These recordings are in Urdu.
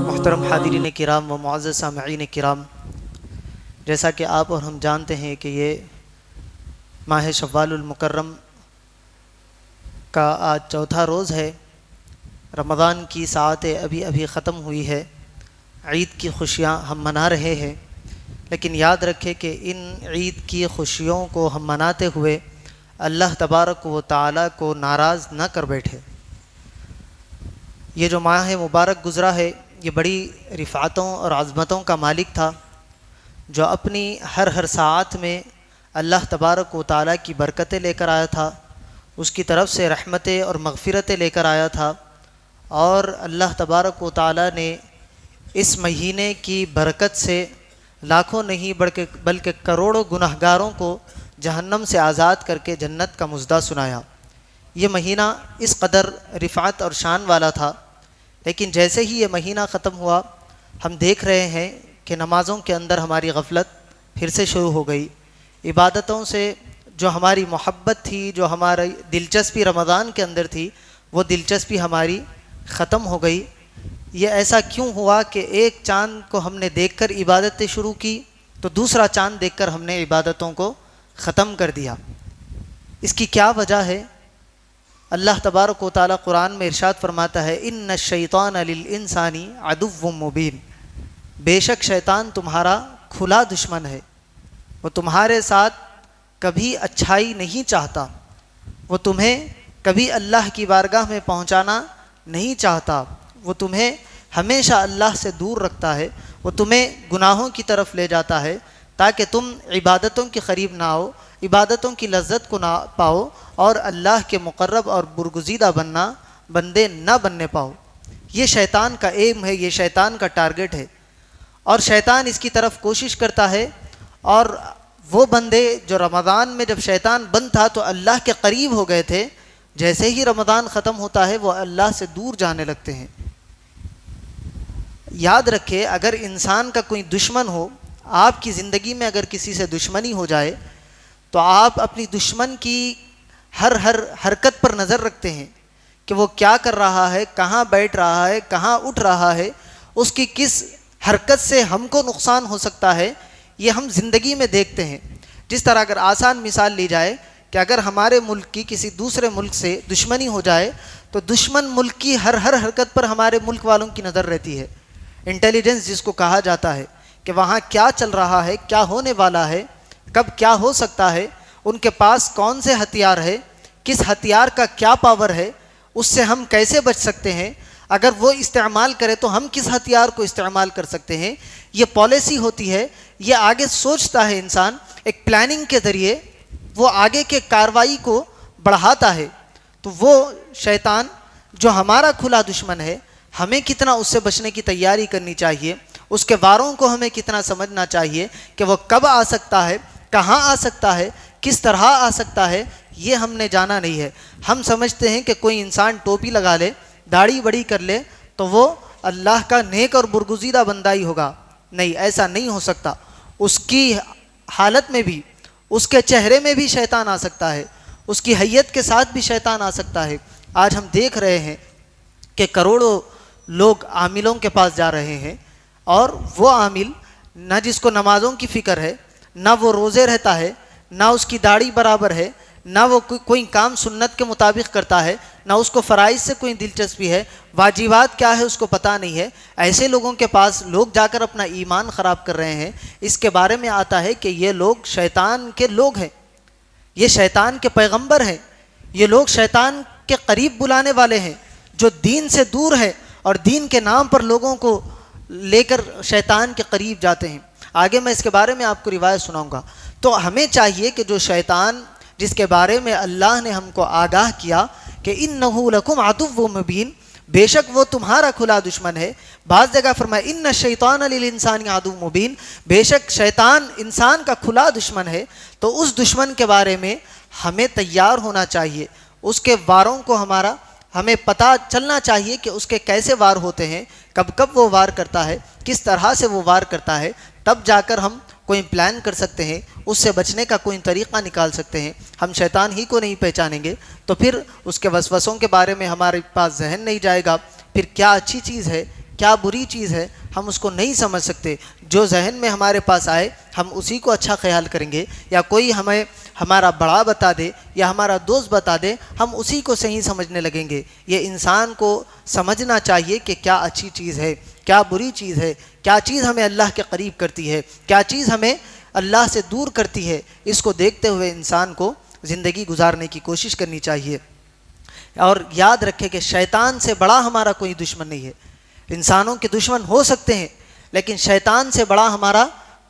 محترم حاضرین کرام و معزز سامعین کرام، جیسا کہ آپ اور ہم جانتے ہیں کہ یہ ماہ شوال المکرم کا آج چوتھا روز ہے۔ رمضان کی ساعتیں ابھی ختم ہوئی ہے، عید کی خوشیاں ہم منا رہے ہیں، لیکن یاد رکھیں کہ ان عید کی خوشیوں کو ہم مناتے ہوئے اللہ تبارک و تعالی کو ناراض نہ کر بیٹھے۔ یہ جو ماہ مبارک گزرا ہے یہ بڑی رفعتوں اور عظمتوں کا مالک تھا، جو اپنی ہر ساعت میں اللہ تبارک و تعالی کی برکتیں لے کر آیا تھا، اس کی طرف سے رحمتیں اور مغفرتیں لے کر آیا تھا، اور اللہ تبارک و تعالی نے اس مہینے کی برکت سے لاکھوں نہیں بلکہ کروڑوں گنہگاروں کو جہنم سے آزاد کر کے جنت کا مژدہ سنایا۔ یہ مہینہ اس قدر رفعت اور شان والا تھا، لیکن جیسے ہی یہ مہینہ ختم ہوا ہم دیکھ رہے ہیں کہ نمازوں کے اندر ہماری غفلت پھر سے شروع ہو گئی، عبادتوں سے جو ہماری محبت تھی، جو ہماری دلچسپی رمضان کے اندر تھی، وہ دلچسپی ہماری ختم ہو گئی۔ یہ ایسا کیوں ہوا کہ ایک چاند کو ہم نے دیکھ کر عبادتیں شروع کی تو دوسرا چاند دیکھ کر ہم نے عبادتوں کو ختم کر دیا؟ اس کی کیا وجہ ہے؟ اللہ تبارک و تعالی قرآن میں ارشاد فرماتا ہے، ان الشیطان للانسان عدو مبین، بے شک شیطان تمہارا کھلا دشمن ہے، وہ تمہارے ساتھ کبھی اچھائی نہیں چاہتا، وہ تمہیں کبھی اللہ کی بارگاہ میں پہنچانا نہیں چاہتا، وہ تمہیں ہمیشہ اللہ سے دور رکھتا ہے، وہ تمہیں گناہوں کی طرف لے جاتا ہے تاکہ تم عبادتوں کے قریب نہ آؤ، عبادتوں کی لذت کو نہ پاؤ اور اللہ کے مقرب اور برگزیدہ بندے نہ بننے پاؤ۔ یہ شیطان کا ایم ہے، یہ شیطان کا ٹارگٹ ہے، اور شیطان اس کی طرف کوشش کرتا ہے، اور وہ بندے جو رمضان میں جب شیطان بند تھا تو اللہ کے قریب ہو گئے تھے، جیسے ہی رمضان ختم ہوتا ہے وہ اللہ سے دور جانے لگتے ہیں۔ یاد رکھے، اگر انسان کا کوئی دشمن ہو، آپ کی زندگی میں اگر کسی سے دشمنی ہو جائے تو آپ اپنی دشمن کی ہر حرکت پر نظر رکھتے ہیں کہ وہ کیا کر رہا ہے، کہاں بیٹھ رہا ہے، کہاں اٹھ رہا ہے، اس کی کس حرکت سے ہم کو نقصان ہو سکتا ہے، یہ ہم زندگی میں دیکھتے ہیں۔ جس طرح اگر آسان مثال لی جائے کہ اگر ہمارے ملک کی کسی دوسرے ملک سے دشمنی ہو جائے تو دشمن ملک کی ہر حرکت پر ہمارے ملک والوں کی نظر رہتی ہے، انٹیلیجنس جس کو کہا جاتا ہے، کہ وہاں کیا چل رہا ہے، کیا ہونے والا ہے، کب کیا ہو سکتا ہے، ان کے پاس کون سے ہتھیار ہے، کس ہتھیار کا کیا پاور ہے، اس سے ہم کیسے بچ سکتے ہیں، اگر وہ استعمال کرے تو ہم کس ہتھیار کو استعمال کر سکتے ہیں۔ یہ پالیسی ہوتی ہے، یہ آگے سوچتا ہے انسان، ایک پلاننگ کے ذریعے وہ آگے کے کارروائی کو بڑھاتا ہے۔ تو وہ شیطان جو ہمارا کھلا دشمن ہے، ہمیں کتنا اس سے بچنے کی تیاری کرنی چاہیے، اس کے واروں کو ہمیں کتنا سمجھنا چاہیے کہ وہ کب آ سکتا ہے، کہاں آ سکتا ہے، کس طرح آ سکتا ہے، یہ ہم نے جانا نہیں ہے۔ ہم سمجھتے ہیں کہ کوئی انسان ٹوپی لگا لے، داڑھی بڑی کر لے تو وہ اللہ کا نیک اور برگزیدہ بندہ ہی ہوگا۔ نہیں، ایسا نہیں ہو سکتا۔ اس کی حالت میں بھی، اس کے چہرے میں بھی شیطان آ سکتا ہے، اس کی حیت کے ساتھ بھی شیطان آ سکتا ہے۔ آج ہم دیکھ رہے ہیں کہ کروڑوں لوگ عاملوں کے پاس جا رہے ہیں، اور وہ عامل نہ جس کو نمازوں کی فکر ہے، نہ وہ روزے رہتا ہے، نہ اس کی داڑھی برابر ہے، نہ وہ کوئی کام سنت کے مطابق کرتا ہے، نہ اس کو فرائض سے کوئی دلچسپی ہے، واجبات کیا ہے اس کو پتہ نہیں ہے، ایسے لوگوں کے پاس لوگ جا کر اپنا ایمان خراب کر رہے ہیں۔ اس کے بارے میں آتا ہے کہ یہ لوگ شیطان کے لوگ ہیں، یہ شیطان کے پیغمبر ہیں، یہ لوگ شیطان کے قریب بلانے والے ہیں، جو دین سے دور ہے اور دین کے نام پر لوگوں کو لے کر شیطان کے قریب جاتے ہیں۔ آگے میں اس کے بارے میں آپ کو روایت سناؤں گا۔ تو ہمیں چاہیے کہ جو شیطان جس کے بارے میں اللہ نے ہم کو آگاہ کیا کہ اِنَّهُ لَكُمْ عَدُوٌّ مُّبِينٌ، بے شک وہ تمہارا کھلا دشمن ہے۔ بعض جگہ فرمایا اِنَّ الشَّيْطَانَ لِلْإِنسَانِ عَدُوٌّ مُّبِينٌ، بے شک شیطان انسان کا کھلا دشمن ہے۔ تو اس دشمن کے بارے میں ہمیں تیار ہونا چاہیے، اس کے واروں کو ہمیں پتہ چلنا چاہیے کہ اس کے کیسے وار ہوتے ہیں، کب کب وہ وار کرتا ہے، کس طرح سے وہ وار کرتا ہے، تب جا کر ہم کوئی پلان کر سکتے ہیں، اس سے بچنے کا کوئی طریقہ نکال سکتے ہیں، ہم شیطان ہی کو نہیں پہچانیں گے تو پھر اس کے وسوسوں کے بارے میں ہمارے پاس ذہن نہیں جائے گا، پھر کیا اچھی چیز ہے کیا بری چیز ہے ہم اس کو نہیں سمجھ سکتے۔ جو ذہن میں ہمارے پاس آئے ہم اسی کو اچھا خیال کریں گے، یا کوئی ہمیں ہمارا بڑا بتا دے یا ہمارا دوست بتا دے ہم اسی کو صحیح سمجھنے لگیں گے۔ یہ انسان کو سمجھنا چاہیے کہ کیا اچھی چیز ہے کیا بری چیز ہے، کیا چیز ہمیں اللہ کے قریب کرتی ہے، کیا چیز ہمیں اللہ سے دور کرتی ہے، اس کو دیکھتے ہوئے انسان کو زندگی گزارنے کی کوشش کرنی چاہیے۔ اور یاد رکھے کہ شیطان سے بڑا ہمارا کوئی دشمن نہیں ہے۔ انسانوں کے دشمن ہو سکتے ہیں لیکن شیطان سے بڑا ہمارا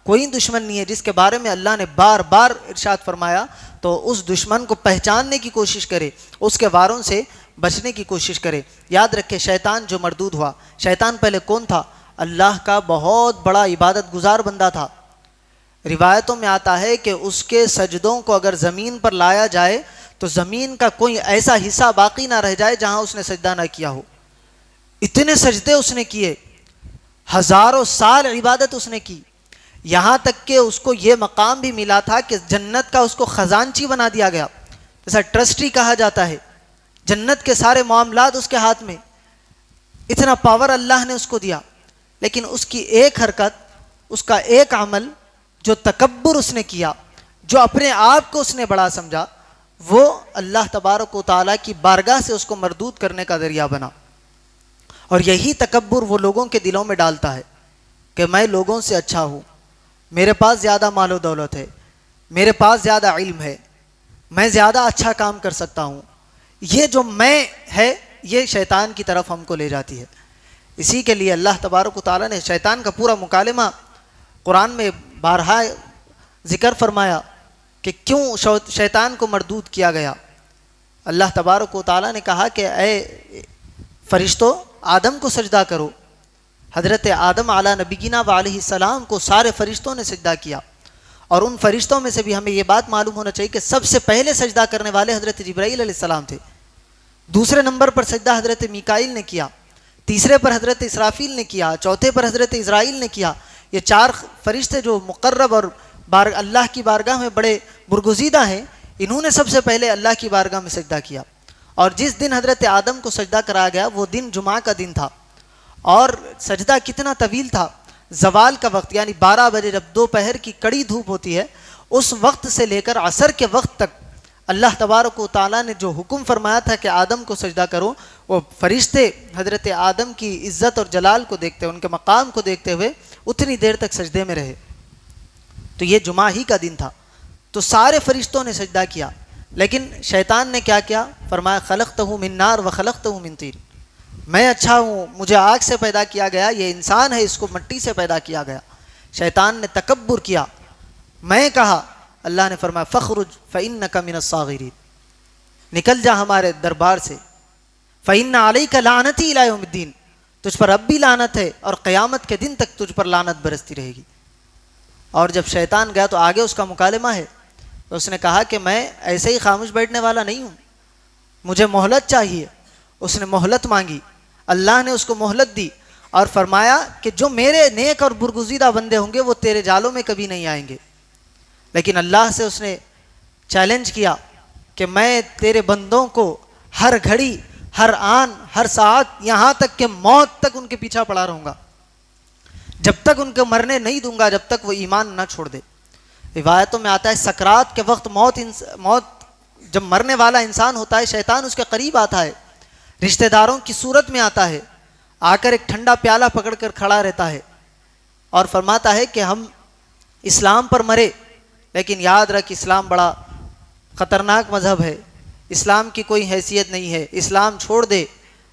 کوئی دشمن نہیں ہے، جس کے بارے میں اللہ نے بار بار ارشاد فرمایا۔ تو اس دشمن کو پہچاننے کی کوشش کرے، اس کے واروں سے بچنے کی کوشش کرے۔ یاد رکھے شیطان جو مردود ہوا، شیطان پہلے کون تھا؟ اللہ کا بہت بڑا عبادت گزار بندہ تھا۔ روایتوں میں آتا ہے کہ اس کے سجدوں کو اگر زمین پر لایا جائے تو زمین کا کوئی ایسا حصہ باقی نہ رہ جائے جہاں اس نے سجدہ نہ کیا ہو۔ اتنے سجدے اس نے کیے، ہزاروں سال عبادت اس نے کی، یہاں تک کہ اس کو یہ مقام بھی ملا تھا کہ جنت کا اس کو خزانچی بنا دیا گیا، جیسا ٹرسٹی کہا جاتا ہے، جنت کے سارے معاملات اس کے ہاتھ میں۔ اتنا پاور اللہ نے اس کو دیا، لیکن اس کی ایک حرکت، اس کا ایک عمل، جو تکبر اس نے کیا، جو اپنے آپ کو اس نے بڑا سمجھا، وہ اللہ تبارک و تعالیٰ کی بارگاہ سے اس کو مردود کرنے کا ذریعہ بنا۔ اور یہی تکبر وہ لوگوں کے دلوں میں ڈالتا ہے کہ میں لوگوں سے اچھا ہوں، میرے پاس زیادہ مال و دولت ہے، میرے پاس زیادہ علم ہے، میں زیادہ اچھا کام کر سکتا ہوں۔ یہ جو میں ہے یہ شیطان کی طرف ہم کو لے جاتی ہے۔ اسی کے لیے اللہ تبارک و تعالیٰ نے شیطان کا پورا مکالمہ قرآن میں بارہا ذکر فرمایا کہ کیوں شیطان کو مردود کیا گیا۔ اللہ تبارک و تعالیٰ نے کہا کہ اے فرشتوں آدم کو سجدہ کرو۔ حضرت آدم علیہ نبینا و علیہ السلام کو سارے فرشتوں نے سجدہ کیا، اور ان فرشتوں میں سے بھی ہمیں یہ بات معلوم ہونا چاہیے کہ سب سے پہلے سجدہ کرنے والے حضرت جبرائیل علیہ السلام تھے، دوسرے نمبر پر سجدہ حضرت میکائیل نے کیا، تیسرے پر حضرت اسرافیل نے کیا، چوتھے پر حضرت اسرائیل نے کیا۔ یہ چار فرشتے جو مقرب اور اللہ کی بارگاہ میں بڑے برگزیدہ ہیں، انہوں نے سب سے پہلے اللہ کی بارگاہ میں سجدہ کیا۔ اور جس دن حضرت آدم کو سجدہ کرایا گیا وہ دن جمعہ کا دن تھا، اور سجدہ کتنا طویل تھا، زوال کا وقت یعنی 12 بجے جب دوپہر کی کڑی دھوپ ہوتی ہے اس وقت سے لے کر عصر کے وقت تک اللہ تبارک و تعالیٰ نے جو حکم فرمایا تھا کہ آدم کو سجدہ کرو، وہ فرشتے حضرت آدم کی عزت اور جلال کو دیکھتے ہوئے، ان کے مقام کو دیکھتے ہوئے اتنی دیر تک سجدے میں رہے۔ تو یہ جمعہ ہی کا دن تھا، تو سارے فرشتوں نے سجدہ کیا، لیکن شیطان نے کیا کیا؟ فرمایا خلقتہ من نار و خلقتہ من طین، میں اچھا ہوں، مجھے آگ سے پیدا کیا گیا، یہ انسان ہے اس کو مٹی سے پیدا کیا گیا۔ شیطان نے تکبر کیا، میں کہا، اللہ نے فرمایا فخرج فإنک من الصاغرین، نکل جا ہمارے دربار سے، فإن علیک لعنتی الی یوم الدین، تجھ پر اب بھی لعنت ہے اور قیامت کے دن تک تجھ پر لعنت برستی رہے گی۔ اور جب شیطان گیا تو آگے اس کا مکالمہ ہے، تو اس نے کہا کہ میں ایسے ہی خاموش بیٹھنے والا نہیں ہوں، مجھے مہلت چاہیے۔ اس نے مہلت مانگی، اللہ نے اس کو مہلت دی اور فرمایا کہ جو میرے نیک اور برگزیدہ بندے ہوں گے وہ تیرے جالوں میں کبھی نہیں آئیں گے۔ لیکن اللہ سے اس نے چیلنج کیا کہ میں تیرے بندوں کو ہر گھڑی، ہر آن، ہر ساعت، یہاں تک کہ موت تک ان کے پیچھا پڑا رہوں گا، جب تک ان کو مرنے نہیں دوں گا جب تک وہ ایمان نہ چھوڑ دے۔ روایتوں میں آتا ہے سکرات کے وقت موت جب مرنے والا انسان ہوتا ہے شیطان اس کے قریب آتا ہے، رشتہ داروں کی صورت میں آتا ہے، آ کر ایک ٹھنڈا پیالہ پکڑ کر کھڑا رہتا ہے اور فرماتا ہے کہ ہم اسلام پر مرے، لیکن یاد رکھ اسلام بڑا خطرناک مذہب ہے، اسلام کی کوئی حیثیت نہیں ہے، اسلام چھوڑ دے،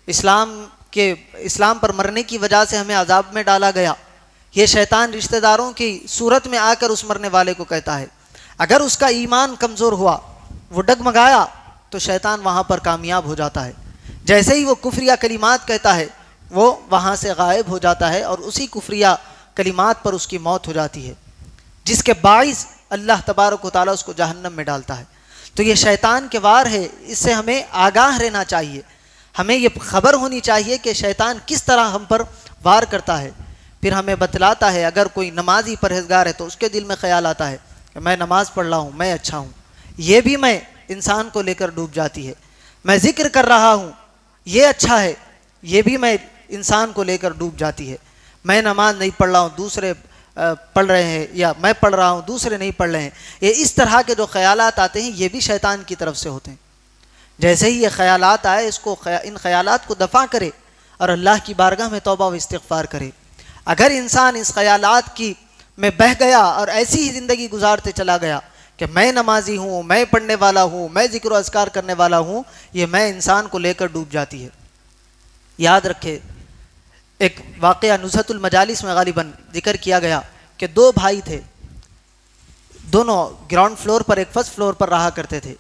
اسلام پر مرنے کی وجہ سے ہمیں عذاب میں ڈالا گیا۔ یہ شیطان رشتہ داروں کی صورت میں آ کر اس مرنے والے کو کہتا ہے۔ اگر اس کا ایمان کمزور ہوا، وہ ڈگمگایا، تو شیطان وہاں پر کامیاب ہو جاتا ہے، جیسے ہی وہ کفریہ کلمات کہتا ہے وہ وہاں سے غائب ہو جاتا ہے اور اسی کفریہ کلمات پر اس کی موت ہو جاتی ہے، جس کے باعث اللہ تبارک و تعالیٰ اس کو جہنم میں ڈالتا ہے۔ تو یہ شیطان کے وار ہے، اس سے ہمیں آگاہ رہنا چاہیے، ہمیں یہ خبر ہونی چاہیے کہ شیطان کس طرح ہم پر وار کرتا ہے۔ پھر ہمیں بتلاتا ہے اگر کوئی نمازی پرہیزگار ہے تو اس کے دل میں خیال آتا ہے کہ میں نماز پڑھ رہا ہوں، میں اچھا ہوں، یہ بھی میں انسان کو لے کر ڈوب جاتی ہے. میں ذکر کر رہا ہوں، یہ اچھا ہے، یہ بھی میں انسان کو لے کر ڈوب جاتی ہے. میں نماز نہیں پڑھ رہا ہوں، دوسرے پڑھ رہے ہیں، یا میں پڑھ رہا ہوں دوسرے نہیں پڑھ رہے ہیں. یہ اس طرح کے جو خیالات آتے ہیں یہ بھی شیطان کی طرف سے ہوتے ہیں. جیسے ہی یہ خیالات آئے ان خیالات کو دفع کرے اور اللہ کی بارگاہ میں توبہ و استغفار کرے. اگر انسان اس خیالات کی میں بہہ گیا اور ایسی ہی زندگی گزارتے چلا گیا کہ میں نمازی ہوں، میں پڑھنے والا ہوں، میں ذکر و اذکار کرنے والا ہوں، یہ میں انسان کو لے کر ڈوب جاتی ہے. یاد رکھے ایک واقعہ نزہۃ المجالس میں غالباً ذکر کیا گیا کہ دو بھائی تھے، دونوں گراؤنڈ فلور پر ایک فرسٹ فلور پر رہا کرتے تھے.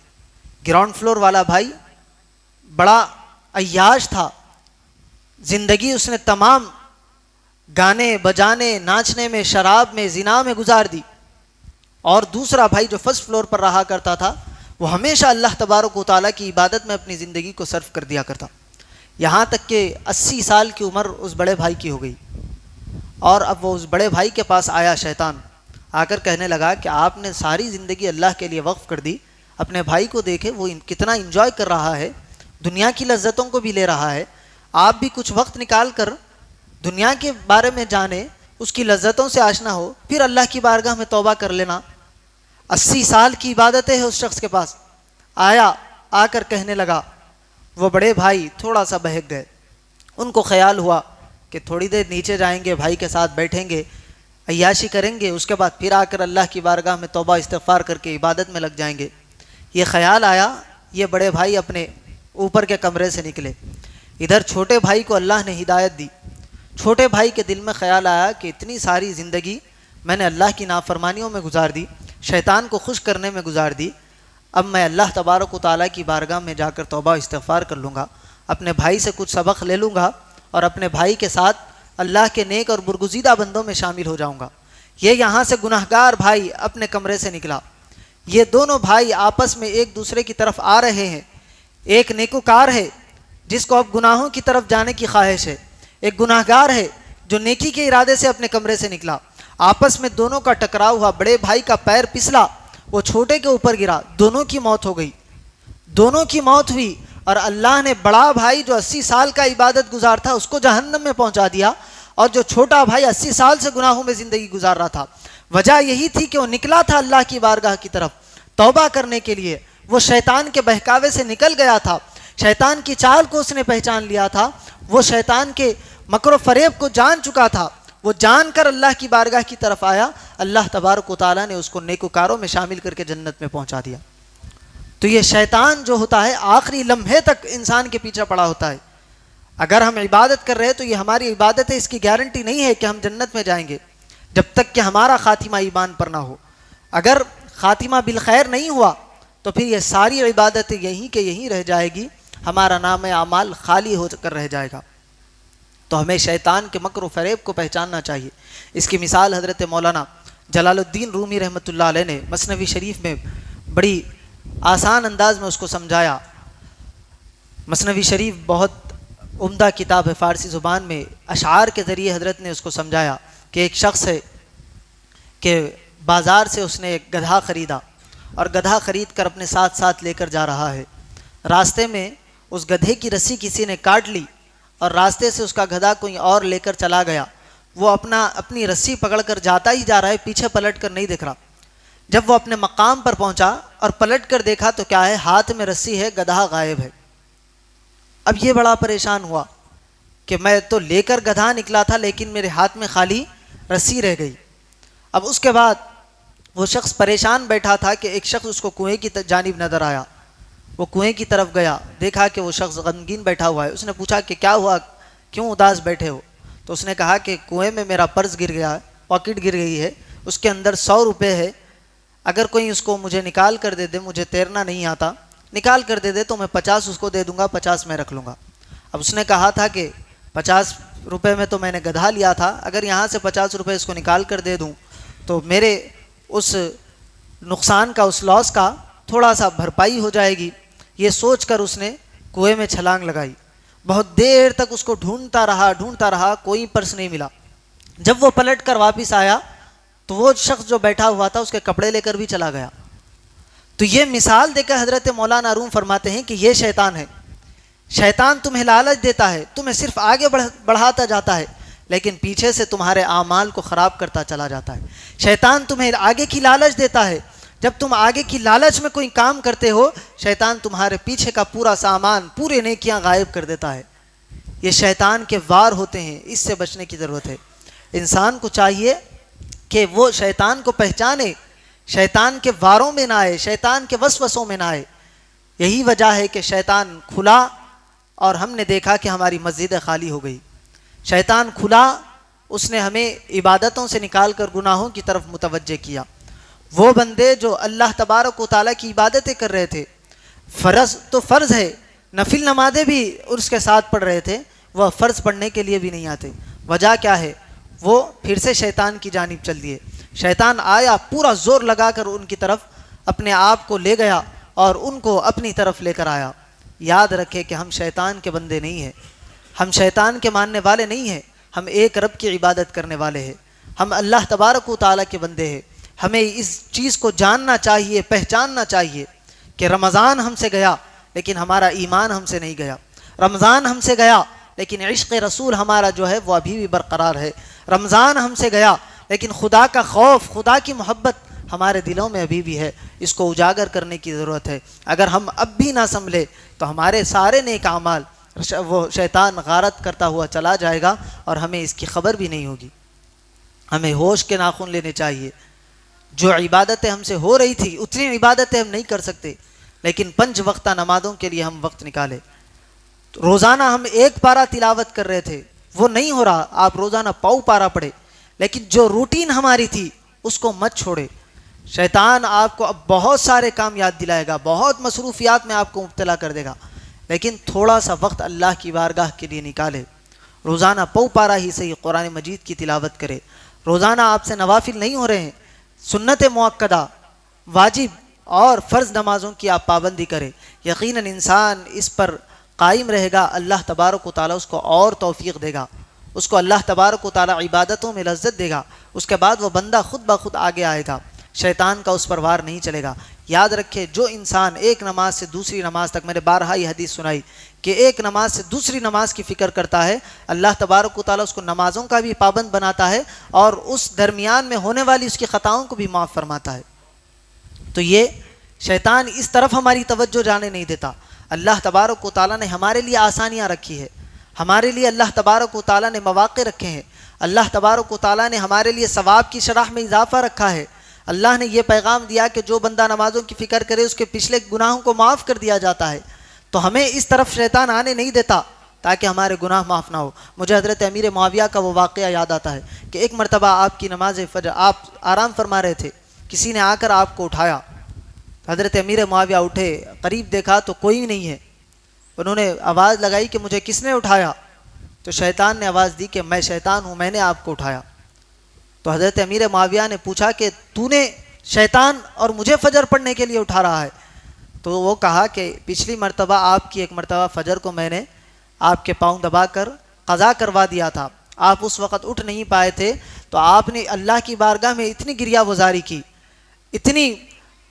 گراؤنڈ فلور والا بھائی بڑا عیاش تھا، زندگی اس نے تمام گانے بجانے، ناچنے میں، شراب میں، زنا میں گزار دی. اور دوسرا بھائی جو فرسٹ فلور پر رہا کرتا تھا وہ ہمیشہ اللہ تبارک و تعالیٰ کی عبادت میں اپنی زندگی کو صرف کر دیا کرتا. یہاں تک کہ 80 سال کی عمر اس بڑے بھائی کی ہو گئی. اور اب وہ اس بڑے بھائی کے پاس آیا شیطان، آ کر کہنے لگا کہ آپ نے ساری زندگی اللہ کے لیے وقف کر دی، اپنے بھائی کو دیکھے وہ کتنا انجوائے کر رہا ہے، دنیا کی لذتوں کو بھی لے رہا ہے، آپ بھی کچھ وقت نکال کر دنیا کے بارے میں جانے، اس کی لذتوں سے آشنا ہو، پھر اللہ کی بارگاہ میں توبہ کر لینا. 80 سال کی عبادتیں ہیں اس شخص کے پاس. آیا، آ کر کہنے لگا. وہ بڑے بھائی تھوڑا سا بہک گئے. ان کو خیال ہوا کہ تھوڑی دیر نیچے جائیں گے، بھائی کے ساتھ بیٹھیں گے، عیاشی کریں گے، اس کے بعد پھر آ کر اللہ کی بارگاہ میں توبہ استغفار کر کے عبادت میں لگ جائیں گے. یہ خیال آیا. یہ بڑے بھائی اپنے اوپر کے کمرے سے نکلے. ادھر چھوٹے بھائی کو اللہ نے ہدایت دی. چھوٹے بھائی کے دل میں خیال آیا کہ اتنی ساری زندگی میں نے اللہ کی نافرمانیوں میں گزار دی، شیطان کو خوش کرنے میں گزار دی. اب میں اللہ تبارک و تعالیٰ کی بارگاہ میں جا کر توبہ استغفار کر لوں گا، اپنے بھائی سے کچھ سبق لے لوں گا اور اپنے بھائی کے ساتھ اللہ کے نیک اور برگزیدہ بندوں میں شامل ہو جاؤں گا. یہ یہاں سے گناہگار بھائی اپنے کمرے سے نکلا. یہ دونوں بھائی آپس میں ایک دوسرے کی طرف آ رہے ہیں. ایک نیکوکار ہے جس کو اب گناہوں کی طرف جانے کی خواہش ہے، ایک گناہگار ہے جو نیکی کے ارادے سے اپنے کمرے سے نکلا. آپس میں دونوں کا ٹکراؤ ہوا، بڑے بھائی کا پیر پسلا، وہ چھوٹے کے اوپر گرا، دونوں کی موت ہو گئی. دونوں کی موت ہوئی اور اللہ نے بڑا بھائی جو 80 سال کا عبادت گزار تھا اس کو جہنم میں پہنچا دیا، اور جو چھوٹا بھائی 80 سال سے گناہوں میں زندگی گزار رہا تھا، وجہ یہی تھی کہ وہ نکلا تھا اللہ کی بارگاہ کی طرف توبہ کرنے کے لیے. وہ شیطان کے بہکاوے سے نکل گیا تھا، شیطان کی چال کو اس نے پہچان لیا تھا، وہ شیطان کے مکر و فریب کو جان چکا تھا. وہ جان کر اللہ کی بارگاہ کی طرف آیا. اللہ تبارک و تعالیٰ نے اس کو نیکوکاروں میں شامل کر کے جنت میں پہنچا دیا. تو یہ شیطان جو ہوتا ہے آخری لمحے تک انسان کے پیچھے پڑا ہوتا ہے. اگر ہم عبادت کر رہے ہیں تو یہ ہماری عبادت ہے، اس کی گارنٹی نہیں ہے کہ ہم جنت میں جائیں گے جب تک کہ ہمارا خاتمہ ایمان پر نہ ہو. اگر خاتمہ بالخیر نہیں ہوا تو پھر یہ ساری عبادت یہیں کہ یہیں رہ جائے گی، ہمارا نام اعمال خالی ہو کر رہ جائے گا. تو ہمیں شیطان کے مکر و فریب کو پہچاننا چاہیے. اس کی مثال حضرت مولانا جلال الدین رومی رحمۃ اللہ علیہ نے مثنوی شریف میں بڑی آسان انداز میں اس کو سمجھایا. مثنوی شریف بہت عمدہ کتاب ہے، فارسی زبان میں اشعار کے ذریعے حضرت نے اس کو سمجھایا کہ ایک شخص ہے کہ بازار سے اس نے ایک گدھا خریدا اور گدھا خرید کر اپنے ساتھ ساتھ لے کر جا رہا ہے. راستے میں اس گدھے کی رسی کسی نے کاٹ لی اور راستے سے اس کا گدھا کوئی اور لے کر چلا گیا. وہ اپنی رسی پکڑ کر جاتا ہی جا رہا ہے، پیچھے پلٹ کر نہیں دیکھ رہا. جب وہ اپنے مقام پر پہنچا اور پلٹ کر دیکھا تو کیا ہے، ہاتھ میں رسی ہے، گدھا غائب ہے. اب یہ بڑا پریشان ہوا کہ میں تو لے کر گدھا نکلا تھا لیکن میرے ہاتھ میں خالی رسی رہ گئی. اب اس کے بعد وہ شخص پریشان بیٹھا تھا کہ ایک شخص اس کو کنویں کی جانب نظر آیا. وہ کنویں کی طرف گیا، دیکھا کہ وہ شخص غمگین بیٹھا ہوا ہے. اس نے پوچھا کہ کیا ہوا، کیوں اداس بیٹھے ہو؟ تو اس نے کہا کہ کنویں میں میرا پرس گر گیا، پاکٹ گر گئی ہے، اس کے اندر 100 روپے ہے. اگر کوئی اس کو مجھے نکال کر دے دے، مجھے تیرنا نہیں آتا، نکال کر دے دے تو میں 50 اس کو دے دوں گا، 50 میں رکھ لوں گا. اب اس نے کہا تھا کہ 50 روپے میں تو میں نے گدھا لیا تھا، اگر یہاں سے 50 روپے اس کو نکال کر دے دوں تو میرے اس نقصان کا، اس لاس کا تھوڑا سا بھرپائی ہو جائے گی. یہ سوچ کر اس نے کنویں میں چھلانگ لگائی. بہت دیر تک اس کو ڈھونڈتا رہا، کوئی پرس نہیں ملا. جب وہ پلٹ کر واپس آیا تو وہ شخص جو بیٹھا ہوا تھا اس کے کپڑے لے کر بھی چلا گیا. تو یہ مثال دے کر حضرت مولانا روم فرماتے ہیں کہ یہ شیطان ہے. شیطان تمہیں لالچ دیتا ہے, تمہیں صرف آگے بڑھاتا جاتا ہے, لیکن پیچھے سے تمہارے اعمال کو خراب کرتا چلا جاتا ہے. شیطان تمہیں آگے کی لالچ دیتا ہے, جب تم آگے کی لالچ میں کوئی کام کرتے ہو شیطان تمہارے پیچھے کا پورا سامان, پورے نیکیاں غائب کر دیتا ہے. یہ شیطان کے وار ہوتے ہیں, اس سے بچنے کی ضرورت ہے. انسان کو چاہیے کہ وہ شیطان کو پہچانے, شیطان کے واروں میں نہ آئے, شیطان کے وسوسوں میں نہ آئے. یہی وجہ ہے کہ شیطان کھلا اور ہم نے دیکھا کہ ہماری مسجدیں خالی ہو گئی. شیطان کھلا, اس نے ہمیں عبادتوں سے نکال کر گناہوں کی طرف متوجہ کیا. وہ بندے جو اللہ تبارک و تعالیٰ کی عبادتیں کر رہے تھے, فرض تو فرض ہے, نفل نمازیں بھی اس کے ساتھ پڑھ رہے تھے, وہ فرض پڑھنے کے لیے بھی نہیں آتے. وجہ کیا ہے؟ وہ پھر سے شیطان کی جانب چل دیے. شیطان آیا, پورا زور لگا کر ان کی طرف اپنے آپ کو لے گیا اور ان کو اپنی طرف لے کر آیا. یاد رکھے کہ ہم شیطان کے بندے نہیں ہیں, ہم شیطان کے ماننے والے نہیں ہیں, ہم ایک رب کی عبادت کرنے والے ہیں, ہم اللہ تبارک و تعالیٰ کے بندے ہیں. ہمیں اس چیز کو جاننا چاہیے, پہچاننا چاہیے کہ رمضان ہم سے گیا لیکن ہمارا ایمان ہم سے نہیں گیا. رمضان ہم سے گیا لیکن عشق رسول ہمارا جو ہے وہ ابھی بھی برقرار ہے. رمضان ہم سے گیا لیکن خدا کا خوف, خدا کی محبت ہمارے دلوں میں ابھی بھی ہے. اس کو اجاگر کرنے کی ضرورت ہے. اگر ہم اب بھی نہ سنبھلے تو ہمارے سارے نیک اعمال وہ شیطان غارت کرتا ہوا چلا جائے گا اور ہمیں اس کی خبر بھی نہیں ہوگی. ہمیں ہوش کے ناخن لینے چاہیے. جو عبادتیں ہم سے ہو رہی تھی اتنی عبادتیں ہم نہیں کر سکتے, لیکن 5 وقتہ نمازوں کے لیے ہم وقت نکالے. روزانہ ہم 1 پارہ تلاوت کر رہے تھے, وہ نہیں ہو رہا, آپ روزانہ پاؤ پارہ پڑھے, لیکن جو روٹین ہماری تھی اس کو مت چھوڑے. شیطان آپ کو اب بہت سارے کام یاد دلائے گا, بہت مصروفیات میں آپ کو مبتلا کر دے گا, لیکن تھوڑا سا وقت اللہ کی بارگاہ کے لیے نکالے. روزانہ پاؤ پارہ ہی صحیح قرآن مجید کی تلاوت کرے. روزانہ آپ سے نوافل نہیں ہو رہے ہیں, سنت موقدہ, واجب اور فرض نمازوں کی آپ پابندی کریں. یقیناً انسان اس پر قائم رہے گا, اللہ تبارک و تعالیٰ اس کو اور توفیق دے گا, اس کو اللہ تبارک و تعالیٰ عبادتوں میں لذت دے گا. اس کے بعد وہ بندہ خود بخود آگے آئے گا, شیطان کا اس پر وار نہیں چلے گا. یاد رکھے جو انسان ایک نماز سے دوسری نماز تک, میں نے بارہا یہ حدیث سنائی کہ ایک نماز سے دوسری نماز کی فکر کرتا ہے, اللہ تبارک و تعالیٰ اس کو نمازوں کا بھی پابند بناتا ہے اور اس درمیان میں ہونے والی اس کی خطاؤں کو بھی معاف فرماتا ہے. تو یہ شیطان اس طرف ہماری توجہ جانے نہیں دیتا. اللہ تبارک و تعالیٰ نے ہمارے لیے آسانیاں رکھی ہے, ہمارے لیے اللہ تبارک و تعالیٰ نے مواقع رکھے ہیں, اللہ تبارک و تعالیٰ نے ہمارے لیے ثواب کی شرح میں اضافہ رکھا ہے. اللہ نے یہ پیغام دیا کہ جو بندہ نمازوں کی فکر کرے اس کے پچھلے گناہوں کو معاف کر دیا جاتا ہے. تو ہمیں اس طرف شیطان آنے نہیں دیتا تاکہ ہمارے گناہ معاف نہ ہو. مجھے حضرت امیر معاویہ کا وہ واقعہ یاد آتا ہے کہ ایک مرتبہ آپ کی نماز فجر, آپ آرام فرما رہے تھے, کسی نے آ کر آپ کو اٹھایا. حضرت امیر معاویہ اٹھے, قریب دیکھا تو کوئی نہیں ہے. انہوں نے آواز لگائی کہ مجھے کس نے اٹھایا؟ تو شیطان نے آواز دی کہ میں شیطان ہوں, میں نے آپ کو اٹھایا. تو حضرت امیر معاویہ نے پوچھا کہ تو نے شیطان اور مجھے فجر پڑھنے کے لیے اٹھا رہا ہے؟ تو وہ کہا کہ پچھلی مرتبہ آپ کی ایک مرتبہ فجر کو میں نے آپ کے پاؤں دبا کر قضا کروا دیا تھا, آپ اس وقت اٹھ نہیں پائے تھے, تو آپ نے اللہ کی بارگاہ میں اتنی گریہ وزاری کی, اتنی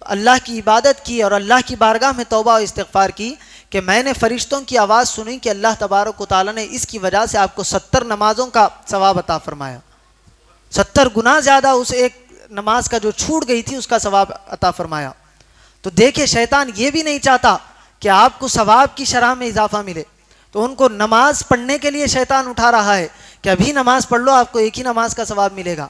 اللہ کی عبادت کی اور اللہ کی بارگاہ میں توبہ و استغفار کی کہ میں نے فرشتوں کی آواز سنی کہ اللہ تبارک و تعالیٰ نے اس کی وجہ سے آپ کو 70 نمازوں کا ثواب عطا فرمایا. 70 گنا زیادہ اس ایک نماز کا جو چھوٹ گئی تھی اس کا ثواب عطا فرمایا. تو دیکھیں شیطان یہ بھی نہیں چاہتا کہ آپ کو ثواب کی شرح میں اضافہ ملے, تو ان کو نماز پڑھنے کے لیے شیطان اٹھا رہا ہے کہ ابھی نماز پڑھ لو, آپ کو ایک ہی نماز کا ثواب ملے گا.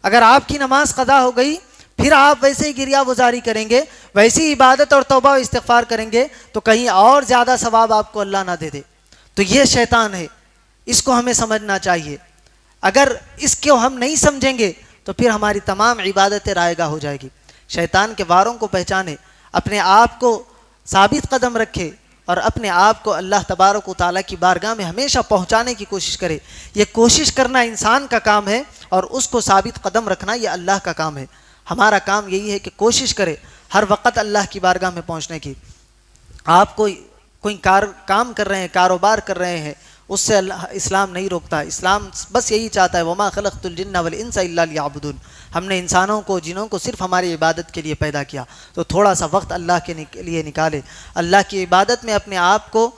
اگر آپ کی نماز قضا ہو گئی پھر آپ ویسے ہی گریہ وزاری کریں گے, ویسی عبادت اور توبہ و استغفار کریں گے تو کہیں اور زیادہ ثواب آپ کو اللہ نہ دے دے. تو یہ شیطان ہے, اس کو ہمیں سمجھنا چاہیے. اگر اس کو ہم نہیں سمجھیں گے تو پھر ہماری تمام عبادتیں رائے گاہ ہو جائے گی. شیطان کے واروں کو پہچانے, اپنے آپ کو ثابت قدم رکھے اور اپنے آپ کو اللہ تبارک و تعالیٰ کی بارگاہ میں ہمیشہ پہنچانے کی کوشش کرے. یہ کوشش کرنا انسان کا کام ہے اور اس کو ثابت قدم رکھنا یہ اللہ کا کام ہے. ہمارا کام یہی ہے کہ کوشش کرے ہر وقت اللہ کی بارگاہ میں پہنچنے کی. آپ کوئی کام کر رہے ہیں, کاروبار کر رہے ہیں, اس سے اسلام نہیں روکتا. اسلام بس یہی چاہتا ہے وما خلقت الجن والانس الا لیعبدون. ہم نے انسانوں کو جنوں کو صرف ہماری عبادت کے لیے پیدا کیا. تو تھوڑا سا وقت اللہ کے لیے نکالے, اللہ کی عبادت میں اپنے آپ کو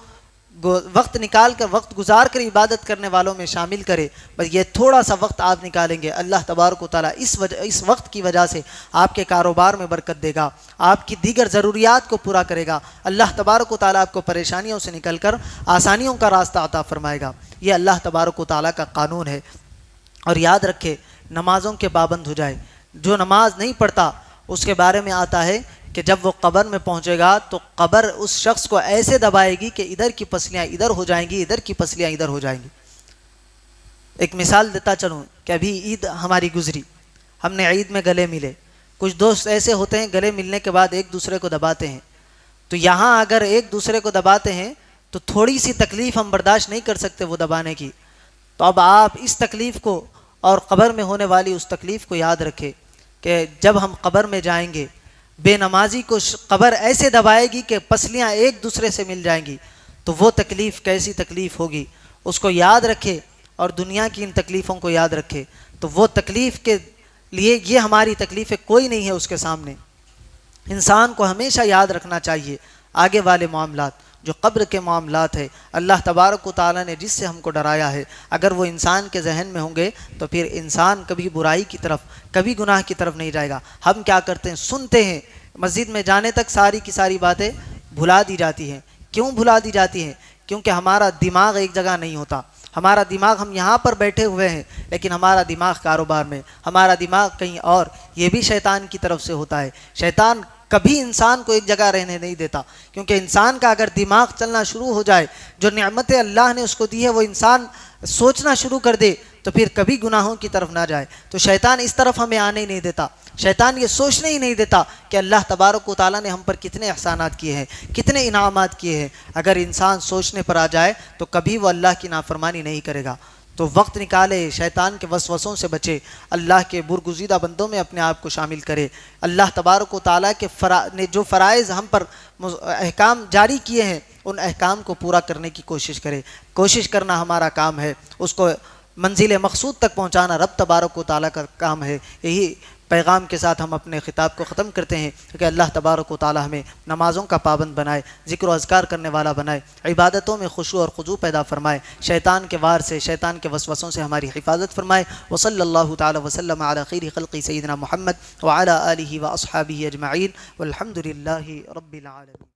وقت نکال کر, وقت گزار کر عبادت کرنے والوں میں شامل کرے. بس یہ تھوڑا سا وقت آپ نکالیں گے, اللہ تبارک و تعالیٰ اس وقت کی وجہ سے آپ کے کاروبار میں برکت دے گا, آپ کی دیگر ضروریات کو پورا کرے گا. اللہ تبارک و تعالیٰ آپ کو پریشانیوں سے نکل کر آسانیوں کا راستہ عطا فرمائے گا. یہ اللہ تبارک و تعالیٰ کا قانون ہے. اور یاد رکھے, نمازوں کے پابند ہو جائے. جو نماز نہیں پڑھتا اس کے بارے میں آتا ہے کہ جب وہ قبر میں پہنچے گا تو قبر اس شخص کو ایسے دبائے گی کہ ادھر کی پسلیاں ادھر ہو جائیں گی, ادھر کی پسلیاں ادھر ہو جائیں گی. ایک مثال دیتا چلوں کہ ابھی عید ہماری گزری, ہم نے عید میں گلے ملے. کچھ دوست ایسے ہوتے ہیں گلے ملنے کے بعد ایک دوسرے کو دباتے ہیں. تو یہاں اگر ایک دوسرے کو دباتے ہیں تو تھوڑی سی تکلیف ہم برداشت نہیں کر سکتے وہ دبانے کی. تو اب آپ اس تکلیف کو اور قبر میں ہونے والی اس تکلیف کو یاد رکھیں کہ جب ہم قبر میں جائیں گے, بے نمازی کو قبر ایسے دبائے گی کہ پسلیاں ایک دوسرے سے مل جائیں گی. تو وہ تکلیف کیسی تکلیف ہوگی, اس کو یاد رکھے اور دنیا کی ان تکلیفوں کو یاد رکھے. تو وہ تکلیف کے لیے یہ ہماری تکلیفیں کوئی نہیں ہے اس کے سامنے. انسان کو ہمیشہ یاد رکھنا چاہیے آگے والے معاملات, جو قبر کے معاملات ہے, اللہ تبارک و تعالیٰ نے جس سے ہم کو ڈرایا ہے, اگر وہ انسان کے ذہن میں ہوں گے تو پھر انسان کبھی برائی کی طرف, کبھی گناہ کی طرف نہیں جائے گا. ہم کیا کرتے ہیں, سنتے ہیں, مسجد میں جانے تک ساری کی ساری باتیں بھلا دی جاتی ہیں. کیوں بھلا دی جاتی ہیں؟ کیونکہ ہمارا دماغ ایک جگہ نہیں ہوتا. ہمارا دماغ, ہم یہاں پر بیٹھے ہوئے ہیں لیکن ہمارا دماغ کاروبار میں, ہمارا دماغ کہیں اور. یہ بھی شیطان کی طرف سے ہوتا ہے. شیطان کبھی انسان کو ایک جگہ رہنے نہیں دیتا, کیونکہ انسان کا اگر دماغ چلنا شروع ہو جائے, جو نعمتیں اللہ نے اس کو دی ہے وہ انسان سوچنا شروع کر دے, تو پھر کبھی گناہوں کی طرف نہ جائے. تو شیطان اس طرف ہمیں آنے ہی نہیں دیتا. شیطان یہ سوچنے ہی نہیں دیتا کہ اللہ تبارک و تعالیٰ نے ہم پر کتنے احسانات کیے ہیں, کتنے انعامات کیے ہیں. اگر انسان سوچنے پر آ جائے تو کبھی وہ اللہ کی نافرمانی نہیں کرے گا. تو وقت نکالے, شیطان کے وسوسوں سے بچے, اللہ کے برگزیدہ بندوں میں اپنے آپ کو شامل کرے. اللہ تبارک و تعالیٰ کے نے جو فرائض ہم پر احکام جاری کیے ہیں ان احکام کو پورا کرنے کی کوشش کرے. کوشش کرنا ہمارا کام ہے, اس کو منزل مقصود تک پہنچانا رب تبارک و تعالیٰ کا کام ہے. یہی پیغام کے ساتھ ہم اپنے خطاب کو ختم کرتے ہیں کہ اللہ تبارک و تعالیٰ ہمیں نمازوں کا پابند بنائے, ذکر و اذکار کرنے والا بنائے, عبادتوں میں خشوع اور خضوع پیدا فرمائے, شیطان کے وار سے, شیطان کے وسوسوں سے ہماری حفاظت فرمائے. وصلی اللہ تعالی وسلم علی خیر خلقی سیدنا محمد وعلی آلہ واصحابہ اجمعین والحمد للہ رب العالمین.